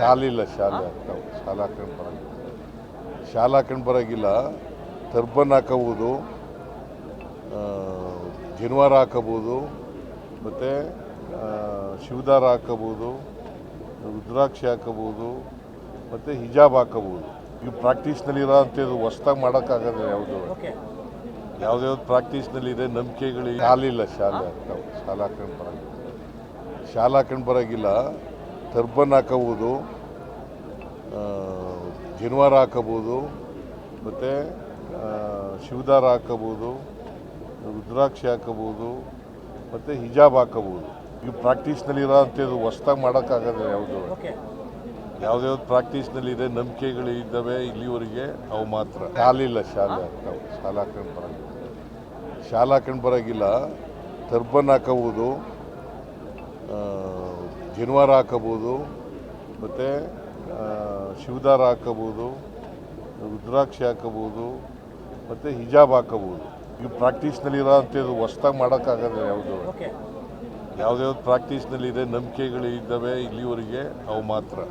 ಶಾಲಿಲ್ಲ ಶಾಲೆ ಆಗ್ತಾವೆ ಶಾಲಾ ಹಾಕೊಂಡು ಬರೋಂಗಿಲ್ಲ ಶಾಲಾ ಹಾಕೊಂಡು ಬರೋಂಗಿಲ್ಲ ಟರ್ಬನ್ ಹಾಕೋಬೋದು, ಜನಿವಾರ ಹಾಕೋಬೋದು, ಮತ್ತು ಶಿವದಾರ ಹಾಕೋಬೋದು, ರುದ್ರಾಕ್ಷಿ ಹಾಕೋಬೋದು, ಮತ್ತು ಹಿಜಾಬ್ ಹಾಕೋಬೋದು. ಈಗ ಪ್ರಾಕ್ಟೀಸ್ನಲ್ಲಿರೋ ಅಂಥದ್ದು ಹೊಸ್ದಾಗಿ ಮಾಡೋಕ್ಕಾಗಲ್ಲ. ಯಾವುದೇ ಪ್ರಾಕ್ಟೀಸ್ನಲ್ಲಿದೆ, ನಂಬಿಕೆಗಳು ಶಾಲಿಲ್ಲ ಶಾಲೆ ಆಗ್ತಾವೆ ಶಾಲಾ ಹಾಕೊಂಡು ಬರೋಂಗಿಲ್ಲ ಶಾಲಾ ಹಾಕೊಂಡು ಬರೋಂಗಿಲ್ಲ ಟರ್ಬನ್ ಹಾಕೋಬೋದು, ಜನಿವಾರ ಹಾಕೋಬೋದು, ಮತ್ತು ಶಿವದಾರ ಹಾಕೋಬೋದು, ರುದ್ರಾಕ್ಷಿ ಹಾಕೋಬೋದು, ಮತ್ತು ಹಿಜಾಬ್ ಹಾಕೋಬೋದು. ಈಗ ಪ್ರಾಕ್ಟೀಸ್ನಲ್ಲಿರೋ ಅಂಥದ್ದು ಹೊಸ್ದಾಗಿ ಮಾಡೋಕ್ಕಾಗಲ್ಲ. ಯಾವುದೇ ಪ್ರಾಕ್ಟೀಸ್ನಲ್ಲಿದೆ, ನಂಬಿಕೆಗಳು ಇದ್ದಾವೆ ಇಲ್ಲಿವರೆಗೆ, ಅವು ಮಾತ್ರ ಶಾಲಿಲ್ಲ ಶಾಲೆ ಆಗ್ತಾವೆ ಶಾಲಾ ಹಾಕೊಂಡು ಬರೋಂಗಿಲ್ಲ ಶಾಲಾ ಹಾಕೊಂಡು ಬರೋಂಗಿಲ್ಲ ಟರ್ಬನ್ ಹಾಕೋಬೋದು, ಜನಿವಾರ ಹಾಕೋಬೋದು, ಮತ್ತು ಶಿವದಾರ ಹಾಕೋಬೋದು, ರುದ್ರಾಕ್ಷಿ ಹಾಕೋಬೋದು, ಮತ್ತು ಹಿಜಾಬ್ ಹಾಕೋಬೋದು. ಈಗ ಪ್ರಾಕ್ಟೀಸ್ನಲ್ಲಿರೋ ಅಂಥದ್ದು ಹೊಸ್ದಾಗಿ ಮಾಡೋಕ್ಕಾಗಲ್ಲ. ಯಾವುದೇ ಪ್ರಾಕ್ಟೀಸ್ನಲ್ಲಿದೆ, ನಂಬಿಕೆಗಳು ಇದ್ದಾವೆ ಇಲ್ಲಿವರೆಗೆ, ಅವು ಮಾತ್ರ